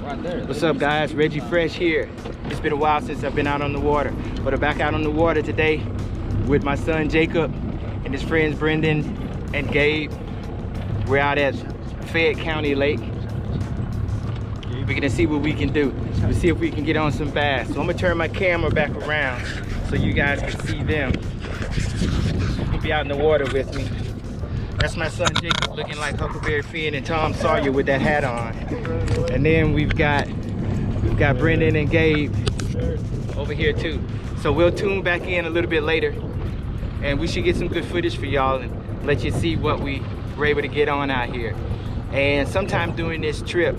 Right there. What's up, guys? Reggie Fresh here. It's been a while since I've been out on the water, but I'm back out on the water today with my son Jacob and his friends Brendan and Gabe. We're out at Fayette County Lake. We're gonna see what we can do. We'll see if we can get on some bass. So I'm gonna turn my camera back around so you guys can see them. He'll be out in the water with me. That's my son Jacob looking like Huckleberry Finn and Tom Sawyer with that hat on. And then we've got Brendan and Gabe over here too. So we'll tune back in a little bit later and we should get some good footage for y'all and let you see what we were able to get on out here. And sometime during this trip,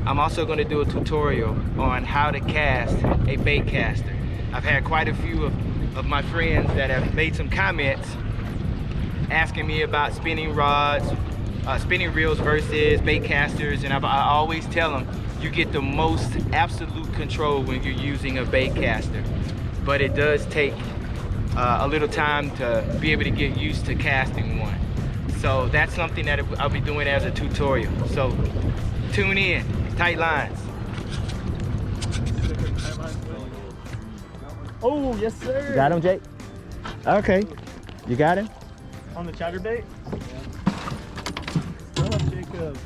I'm also going to do a tutorial on how to cast a bait caster. I've had quite a few of my friends that have made some comments asking me about spinning rods, spinning reels versus bait casters, and I always tell them you get the most absolute control when you're using a bait caster, but it does take a little time to be able to get used to casting one. So that's something that I'll be doing as a tutorial. So tune in, tight lines. Oh, yes sir. You got him, Jake? Okay, you got him? On the chatterbait? What's up, Jacob?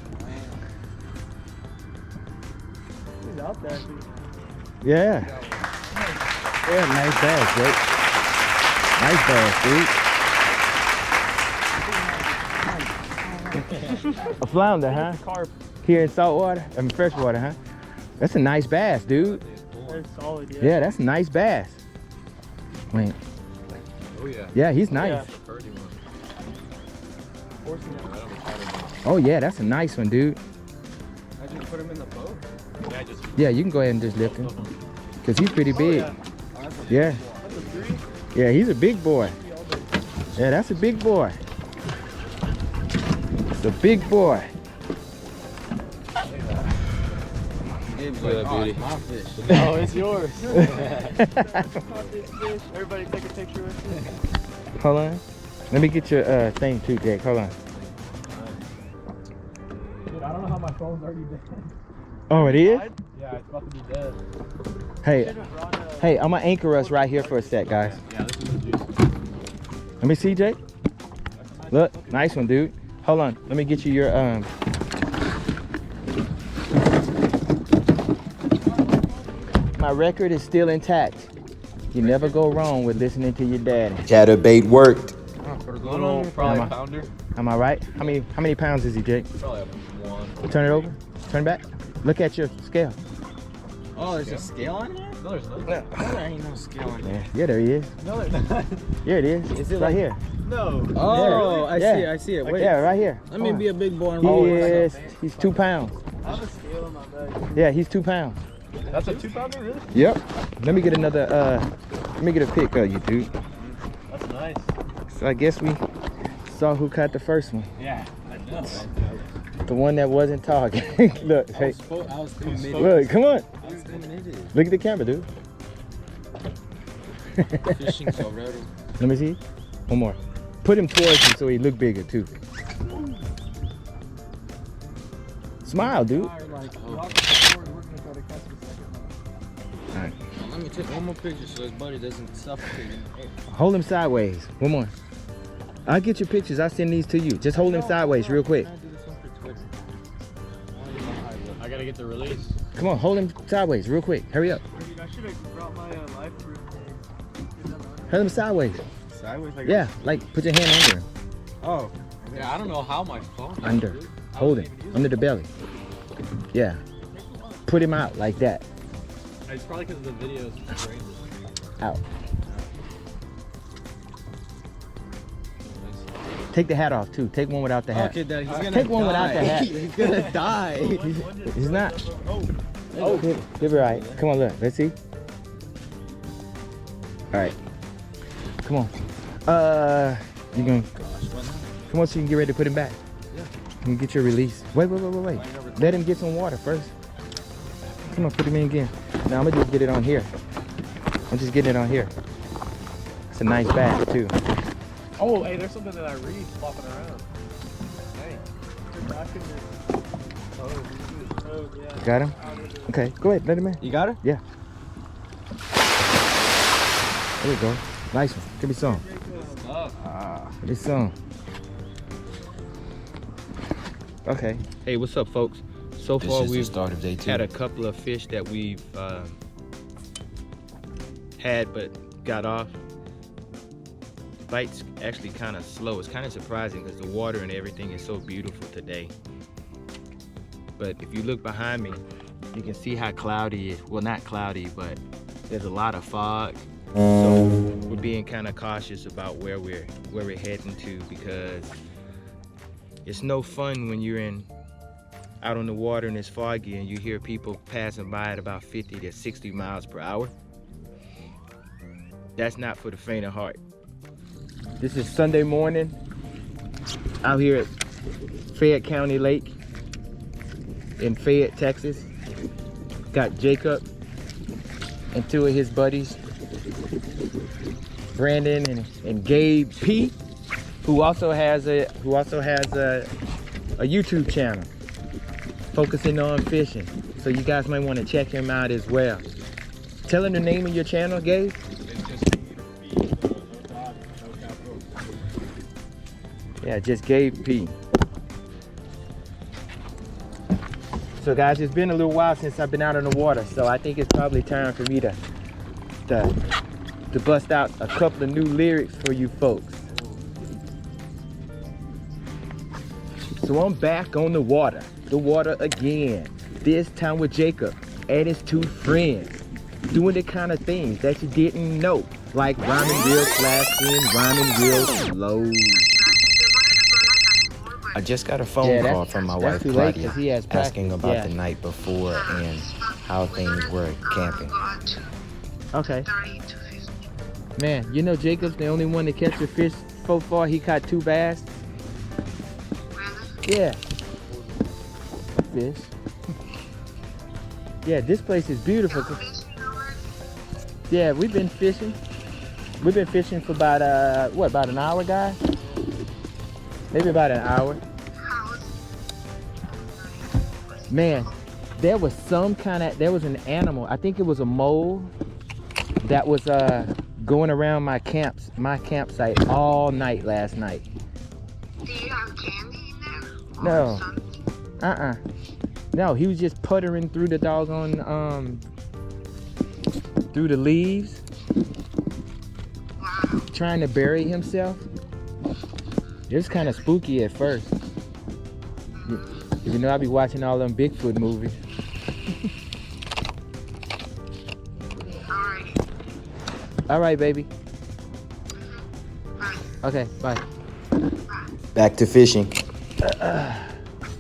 He's out there, dude. Yeah. Yeah, nice bass, Jake. Nice bass, dude. A flounder, huh? Carp. Here in saltwater? I mean freshwater, huh? That's a nice bass, dude. That's solid, yeah. Yeah, that's a nice bass. Wait. Oh yeah. Yeah, he's nice. Yeah. Oh yeah, that's a nice one, dude. I just put him in the boat. Yeah, you can go ahead and just lift him. Cause he's pretty big. Oh, yeah. That's a 3? Yeah, he's a big boy. Yeah, that's a big boy. It's a big boy. My fish. Oh, it's yours. Everybody take a picture with me. Hold on. Let me get your thing too, Jake. Hold on. Dude, I don't know how my phone's already dead. Oh, it is? Yeah, it's about to be dead. Hey, hey, I'm gonna anchor us right here for a sec, guys. Yeah, this is legit. Let me see, Jake. Look, nice one, dude. Hold on. Let me get you your My record is still intact. You never go wrong with listening to your daddy. Chatterbait worked. Probably a pounder. Am I right? How many pounds is he, Jake? Probably one. Turn it over. Turn it back. Look at your scale. Oh, there's a scale on here? No, there's not. No, there ain't no scale on here. Yeah, there he is. No, there's not. Here it is. Is it right here? No. Oh, Yeah. I see it. Wait. Yeah, right here. Let me be a big boy and He roll is. He's 2 pounds. I have a scale in my bag. Yeah, he's 2 pounds. That's a 2-pounder, really? Yep. Let me get another. Let me get a pic of you, dude. That's nice. So I guess we saw who caught the first one. Yeah, I know. The one that wasn't talking. Look, hey, I was committed. look, come on. I was committed. Look at the camera, dude. Fishing so ready. Let me see. One more. Put him towards you so he look bigger too. Smile, dude. Alright. Let me take one more picture so his buddy doesn't suffocate. Hold him sideways. One more. I'll get your pictures. I'll send these to you. Just hold him sideways real quick. I gotta get the release. Come on, hold him sideways real quick. Hurry up. Dude, I should have brought my life proof. Hold him sideways. Sideways like Yeah, like put your hand under him. Oh. Yeah, I don't know how my phone. Under. Hold him. Under the belly. Yeah. Put him out like that. It's probably because the video is crazy. Out. Take the hat off too. Take one without the hat. Okay, Dad, he's gonna Take one without the hat. He's gonna die. He's not. Oh, you'll be right. Come on, look. Let's see. All right. Come on. You gonna come on so you can get ready to put him back. Yeah. Can you get your release? Wait. Let him get some water first. Come on, put him in again. Now I'm gonna just get it on here. I'm just getting it on here. It's a nice bass too. Oh, hey, there's something that I read flopping around. Hey, you're back in this. Oh, yeah. Got him? Okay, go ahead, let him in. You got her? Yeah. There you go. Nice one. Give me some. Give me some. Okay. Hey, what's up, folks? So far, we've start of day 2. had a couple of fish that we've had but got off. Bite's actually kind of slow. It's kind of surprising because the water and everything is so beautiful today. But if you look behind me, you can see how cloudy it is. Well, not cloudy, but there's a lot of fog. So we're being kind of cautious about where we're heading to, because it's no fun when you're out on the water and it's foggy and you hear people passing by at about 50 to 60 miles per hour. That's not for the faint of heart. This is Sunday morning out here at Fayette County Lake in Fayette, Texas. Got Jacob and 2 of his buddies, Brendan and Gabe P, who also has a YouTube channel focusing on fishing. So you guys might want to check him out as well. Tell him the name of your channel, Gabe. Yeah, just Gabe P. So guys, it's been a little while since I've been out on the water, so I think it's probably time for me to bust out a couple of new lyrics for you folks. So I'm back on the water again. This time with Jacob and his 2 friends, doing the kind of things that you didn't know, like rhyming real fast and rhyming real slow. I just got a phone call from my wife, Claudia, asking about the night before and how things were camping. Okay. Man, you know Jacob's the only one to catch a fish so far. He caught 2 bass. Yeah. Fish. Yeah, this place is beautiful. Yeah, we've been fishing. We've been fishing for about about an hour, guys? Maybe about an hour. Man, there was an animal. I think it was a mole that was going around my campsite all night last night. Do you have candy in there? No. No, he was just puttering through the doggone through the leaves. Wow. Trying to bury himself. It was kind of spooky at first. You know, I be watching all them Bigfoot movies. Alright. All right, baby. Bye. Okay, bye. Back to fishing.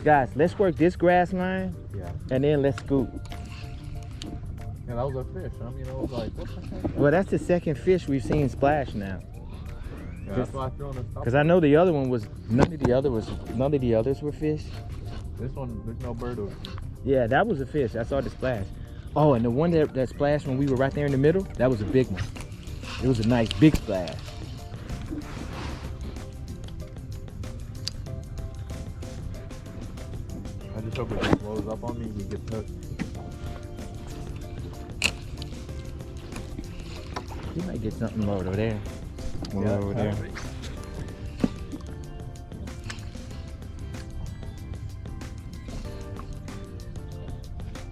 Guys, let's work this grass line, and then let's scoop. Yeah, that was a fish. I mean, I was like, what the heck? Well, that's the second fish we've seen splash now. Yeah, that's why I threw on this top. Because I know the other one was none of the others were fish. This one, there's no bird over here. Yeah, that was a fish. I saw the splash. Oh, and the one that splashed when we were right there in the middle, that was a big one. It was a nice big splash. I just hope it just blows up on me and we get hooked. You might get something more over there. More over there.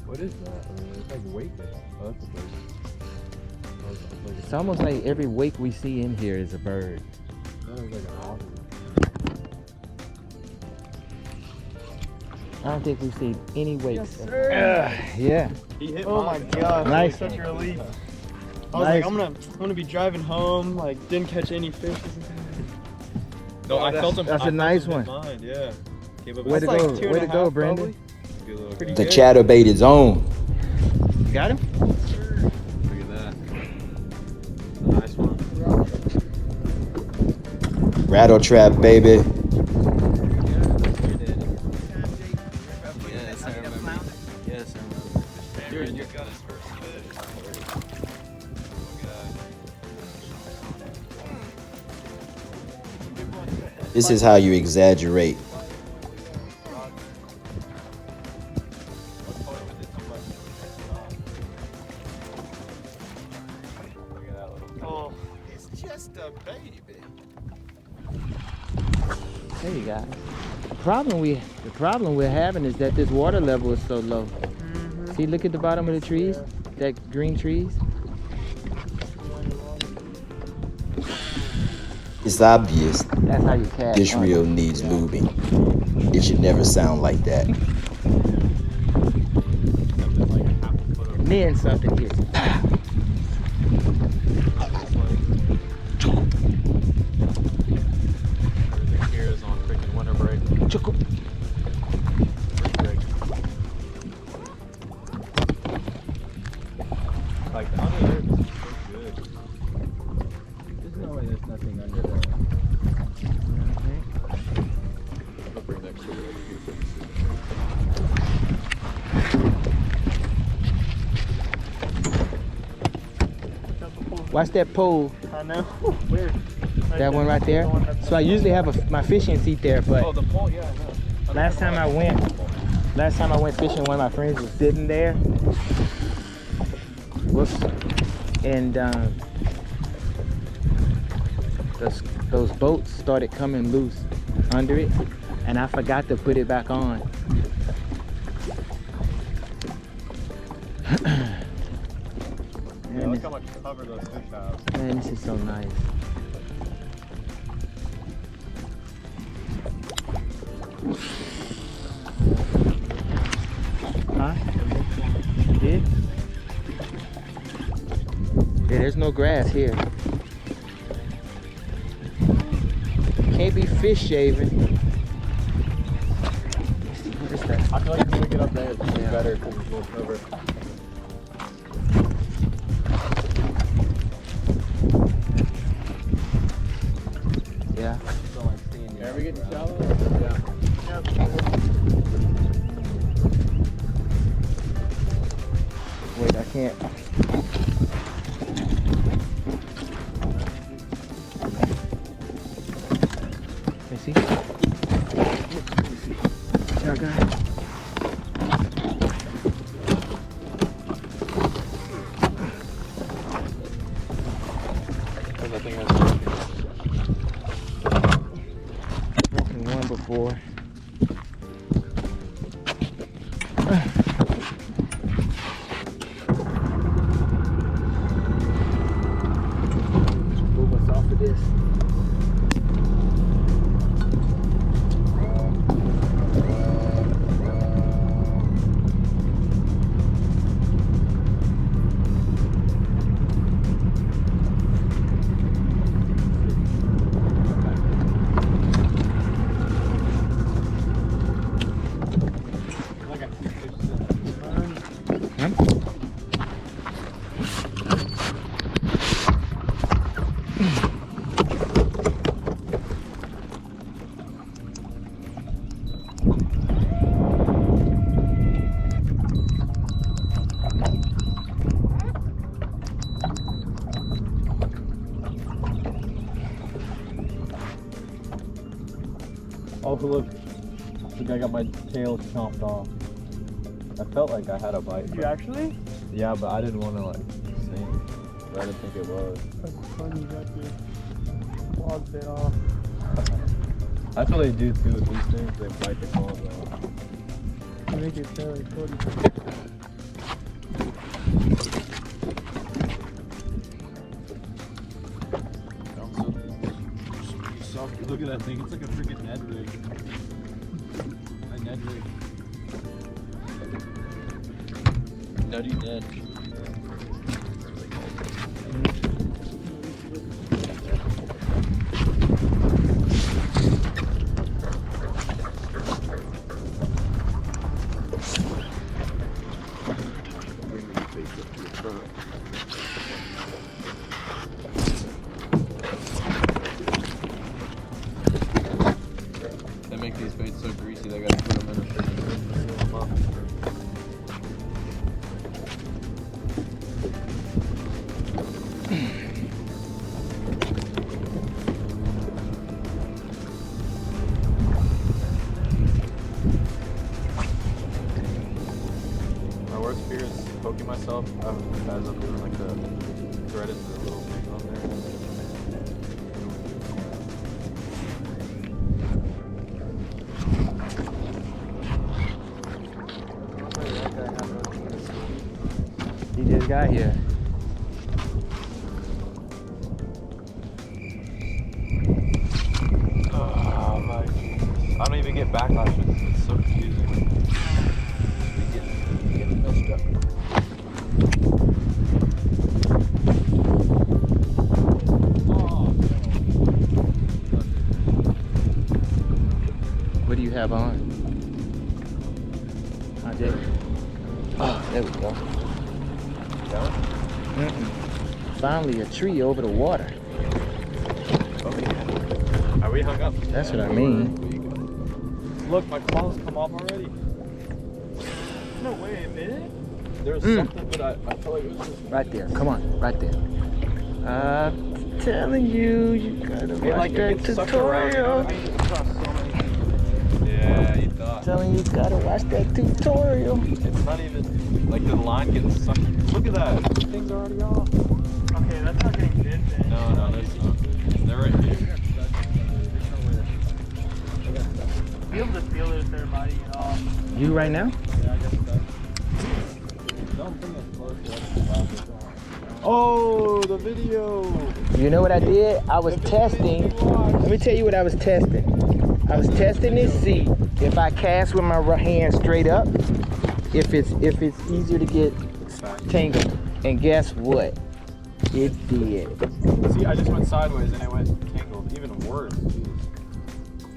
What is that? It's like wake. Oh, that's a bird. It's almost like every wake we see in here is a bird. That was like an owl. I don't think we've seen any wakes. Yes, sir. Yeah. He hit oh my god. Nice. Such a relief. I was Nice. like, I'm gonna be driving home, like didn't catch any fish. No, I felt him. That's a nice one. Yeah. Way to That's go, like 2.5 way to go, Brandon. probably. Pretty The good. chatterbait is on. You got him? Look at that. Nice one. Rattle trap, baby. Yes, I remember. Yes, I remember. You got his first fish. This is how you exaggerate. a baby. There you guys. The problem we're having is that this water level is so low. See, look at the bottom of the trees, that green trees. It's obvious That's how you cast. this reel needs lubing. It should never sound like that. And then something hits. Here's on freaking winter break. Like the under there is so good. There's no way there's nothing under there. I'll bring that shit up here. Watch that pole, I know. Where? that one right there. So I usually have my fishing seat there, but Oh, the pole, yeah, I know. last time I went fishing, one of my friends was sitting there. Whoops. And those boats started coming loose under it, and I forgot to put it back on. Yeah, look how much cover those fish have. Man, this is so nice. Huh? You did? Yeah, there's no grass here. Can't be fish shaving. What is that? I feel like if we get up there, it's better because it's more cover. Yeah. Are we getting shallow? Yeah. Wait, I can't. Let me see. Shotgun. Broken one before. Move us off of this. Oh, look. Look, I got my tail chomped off. I felt like I had a bite. Did you actually? Yeah, but I didn't want to, like, sing. But I didn't think it was. That's funny, you got your claws bit off. That's what they do, too, with these things. They bite the claws off. You make it fairly funny. Look at that thing. It's like a freaking Ned rig. A Ned rig. Nutty Ned. They make these baits so greasy they gotta put them in a freaking rig to seal them up. My worst fear is poking myself as I'm doing like the thread into the little thing on there. He just got here. Oh my goodness. I don't even get backlash. It's so confusing. Getting messed up. What do you have on? Huh, Jay? Oh, there we go. Finally, a tree over the water. Are we hung up? That's what I mean. Look, my claws come off already. No way, man. There's something, but I feel like it was just... Right there. Come on. Right there. I'm telling you, you gotta watch that tutorial. Yeah, you thought. Telling you, gotta watch that tutorial. It's not even like the line getting sucked. Look at that. Things are already off. Okay, that's not getting bit then. No, that's not. They're right here. Be able to feel it if they're biting it off. You right now? Yeah, I guess it does. Don't bring it close. Oh, the video. You know what I did? I was testing. Let me tell you what I was testing. I was testing to see if I cast with my right hand straight up, if it's easier to get tangled. And guess what? It did. See, I just went sideways and it went tangled. Even worse. Jeez.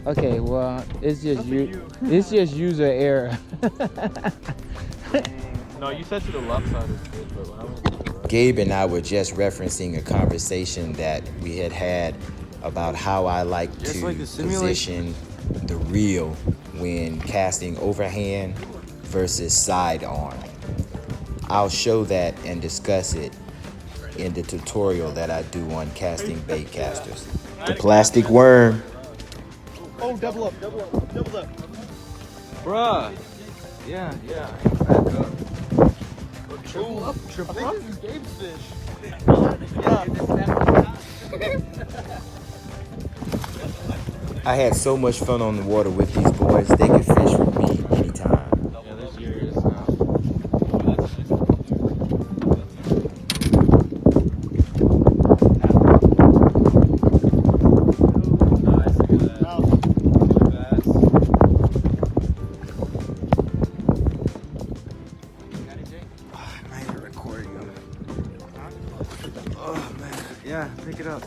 Okay, well, it's just it's just user error. No, you said to the left side was good, but when I was to the right. Gabe and I were just referencing a conversation that we had about how I like to position the reel when casting overhand versus sidearm. I'll show that and discuss it in the tutorial that I do on casting bait casters. The plastic worm. Oh, double up. Bruh. Yeah. Triple up. This is Gabe's fish. I had so much fun on the water with these boys. They could fish with me anytime. Yeah, there's yours now. Yeah, pick it up.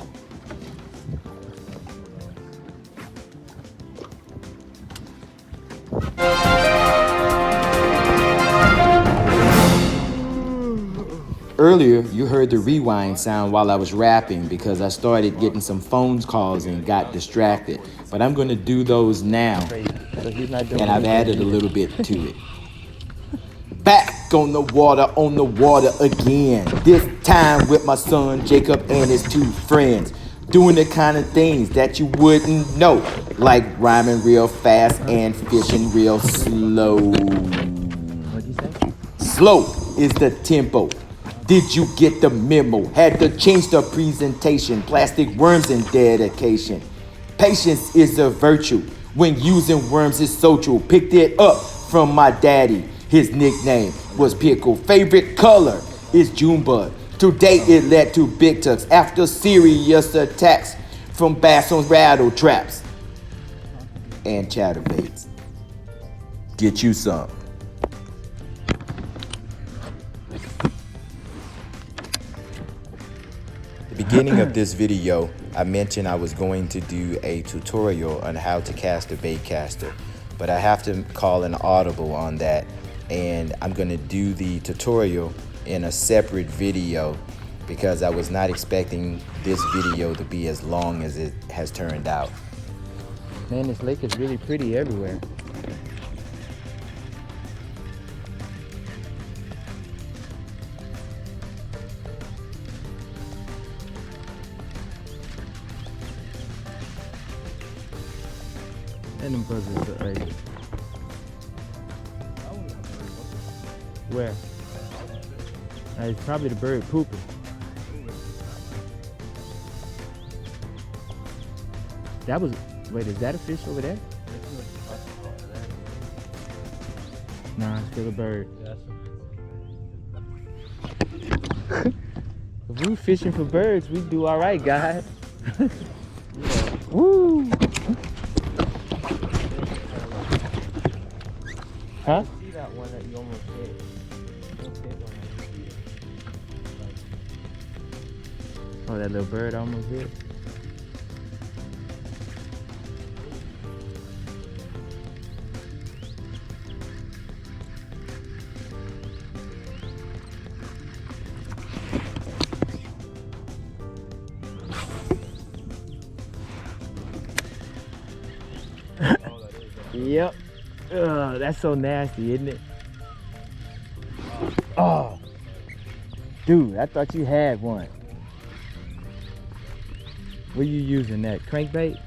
Earlier, you heard the rewind sound while I was rapping because I started getting some phone calls and got distracted. But I'm going to do those now, and I've added a little bit to it. Back on the water again. This time with my son Jacob and his two friends. Doing the kind of things that you wouldn't know, like rhyming real fast and fishing real slow. What'd you say? Slow is the tempo. Did you get the memo? Had to change the presentation. Plastic worms and dedication. Patience is a virtue. When using worms is social. Picked it up from my daddy. His nickname was Pickle. Favorite color is Junebug. Today it led to big tucks after serious attacks from bass on rattle traps and chatterbaits. Get you some. At the beginning of this video, I mentioned I was going to do a tutorial on how to cast a bait caster, but I have to call an audible on that, and I'm going to do the tutorial in a separate video because I was not expecting this video to be as long as it has turned out. Man, this lake is really pretty everywhere. And them buzzards are right. Where? It's probably the bird pooping. That was, wait, is that a fish over there? Nah, it's still a bird. If we fishing for birds, we do all right, guys. Woo! Huh? See that one that you almost hit. Oh, that little bird almost hit. Yep. That's so nasty, isn't it? Oh, dude, I thought you had one. What are you using, that crankbait?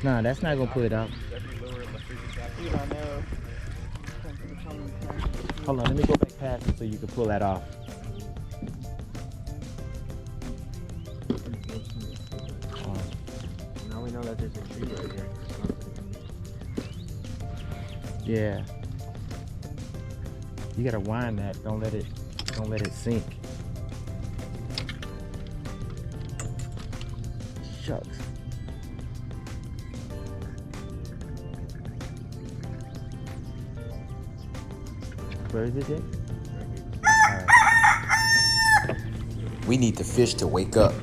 Nah, that's not gonna put it up. Hold on, let me go back past it so you can pull that off. Now we know that there's a tree right here. Yeah. You gotta wind that. Don't let it sink. Shucks. Where is it, Jay? We need the fish to wake up.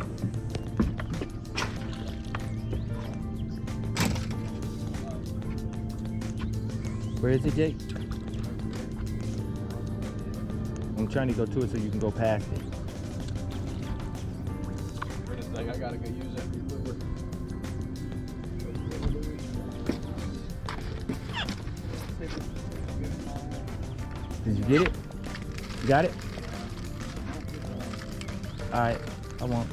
Where is it, Jake? I'm trying to go to it so you can go past it. Like I gotta go use that lure. Did you get it? You got it? All right, I won't.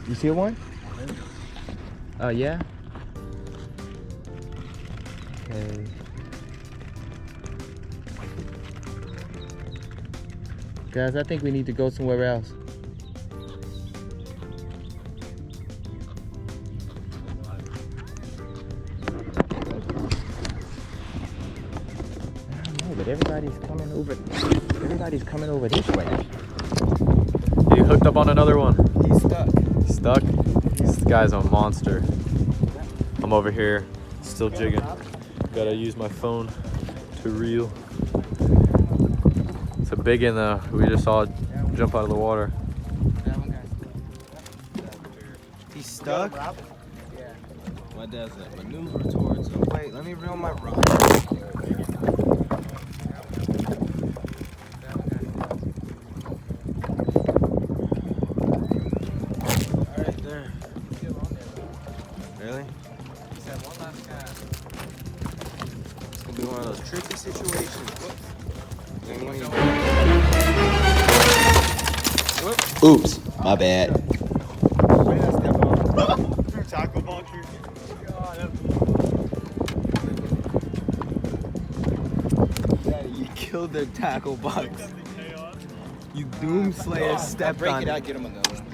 You see one? Oh, yeah? Okay. Guys, I think we need to go somewhere else. I don't know, but everybody's coming over this way. He hooked up on another one. He's stuck. Stuck? This guy's a monster. I'm over here still jigging. Gotta use my phone to reel. It's a big one though. We just saw it jump out of the water. He's stuck? Yeah. What does it? Maneuver towards him. Wait, let me reel my rod. Really? He's had one last cast. It's gonna be one of those tricky situations. Oops, my bad. Tackle boxer. Daddy, you killed their tackle box. You doomslayer stepped on it. Get him another one.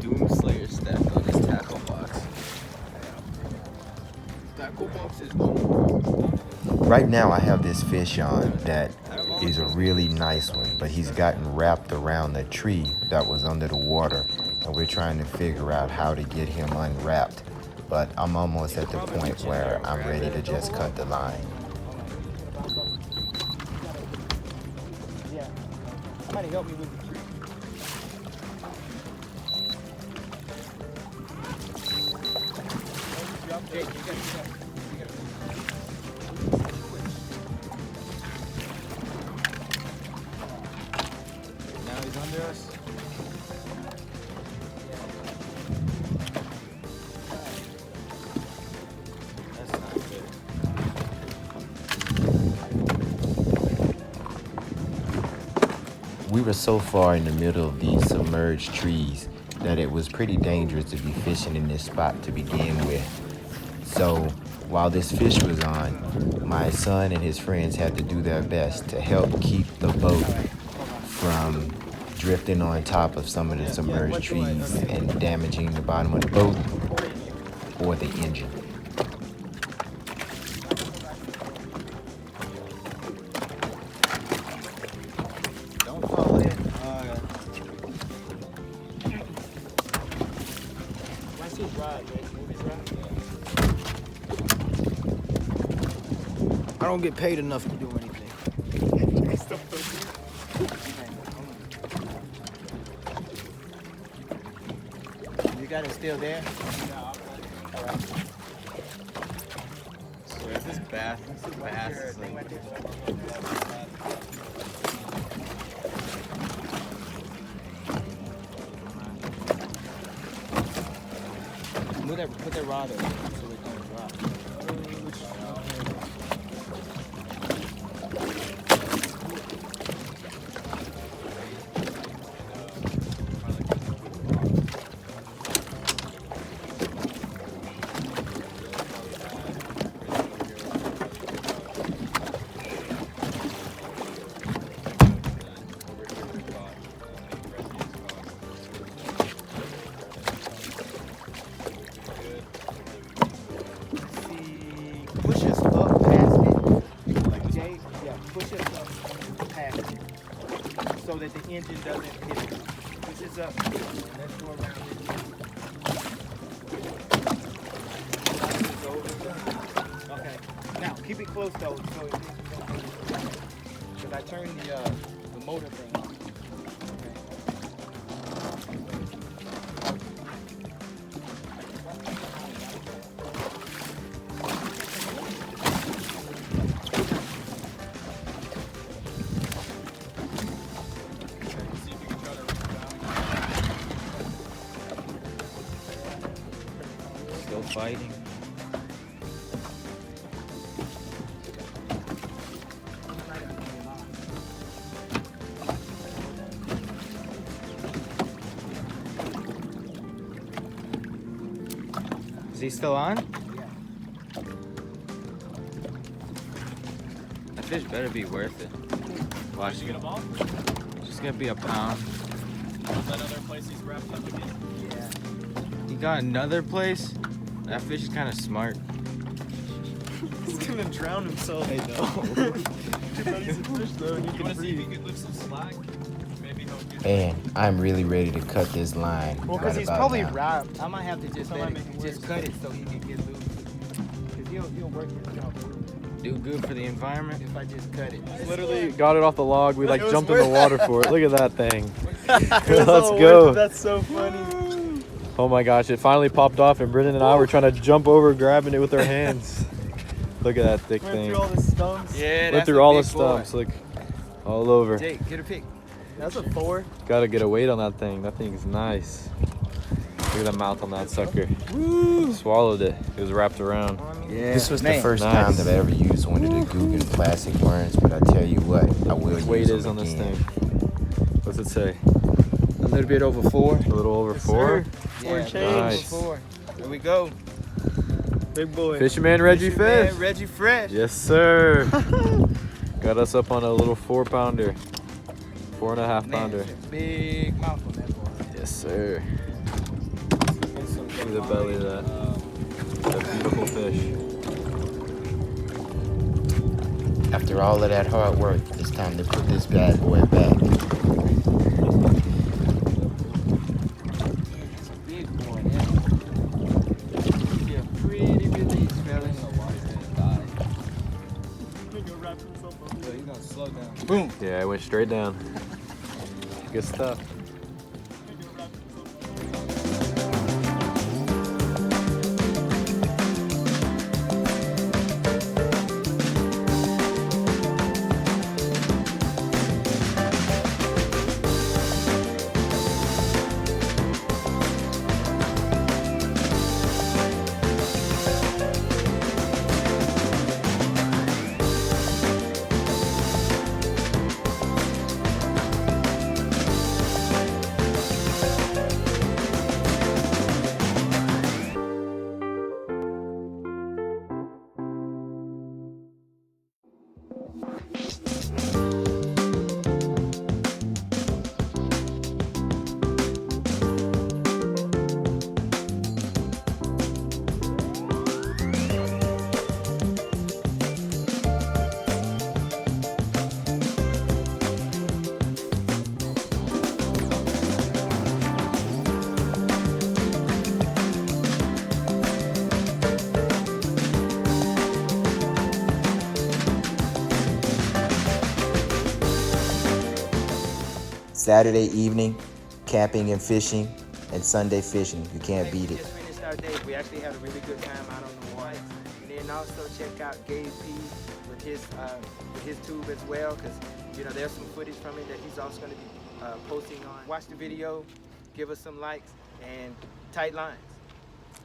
Doomslayer stepped on his tackle box. Tackle box is Right now I have this fish on that is a really nice one, but he's gotten wrapped around the tree that was under the water, and we're trying to figure out how to get him unwrapped. But I'm almost at the point where I'm ready to just cut the line. Yeah. Somebody help me with the tree. Jake, you gotta Now he's under us. That's not good. We were so far in the middle of these submerged trees that it was pretty dangerous to be fishing in this spot to begin with. So while this fish was on, my son and his friends had to do their best to help keep the boat from drifting on top of some of the submerged trees and damaging the bottom of the boat or the engine. Don't fall in. What's his rod, man? Move his rod. I don't get paid enough to do anything. You got it still there? So is this bass? This is bass. It's like, Put that rod up so it don't drop. Push us up past it. Like Jay, yeah, push us up past it. So that the engine doesn't hit it. Push us up. Let's go around it. Okay. Now keep it close though, so it because I turned the motor thing on. still fighting. Is he still on? That fish better be worth it. Watch it. It's just gonna be a pound. That other place he's wrapped up again. Yeah. He got another place? That fish is kind of smart. He's gonna drown himself. I know. He's a fish though, and you want to see if he could lift some slack? Maybe he'll get. And I'm really ready to cut this line. Well, because right he's about probably now. wrapped. I might have to just That might make it just worse. cut it so he can get loose. Because he'll work himself Do good for the environment. if I just cut it. Literally got it off the log. We like It was jumped in the worth- water for it. Look at that thing. Let's Let's go. That's so funny. Oh my gosh, it finally popped off and Brendan and I were trying to jump over grabbing it with our hands. Look at that thick Went thing. through all the stumps. Yeah, Went through all the stumps, look, all over. Jake, get a pic. That's a 4. Gotta get a weight on that thing. That thing's nice. Look at the mouth on that sucker. Swallowed it. It was wrapped around. Yeah. This was the Man. first Nice. time that I ever used one of the Guggen plastic worms, but I tell you what, I will use Weight them is on this again. thing. What's it say? A little bit over 4. A little over 4? Or Yeah, change. Nice. 4. Here we go. Big boy. Fishermanreggie fish. Man, Reggie Fresh. Yes, sir. Got us up on a little 4-pounder. 4.5 pounder. Man, it's a big mouth on that boy. Yes, sir. See the belly of that. That beautiful fish. After all of that hard work, it's time to put this bad boy back. It's a big boy, yeah. Yeah, pretty release, fellas. So he's gonna slow down. Boom. Yeah, I went straight down. Good stuff. Saturday evening, camping and fishing, and Sunday fishing. You can't beat We it. just finished our day. We actually had a really good time out on the water. And then also check out Gabe P with his tube as well, because you know there's some footage from it that he's also going to be posting on. Watch the video, give us some likes, and tight lines.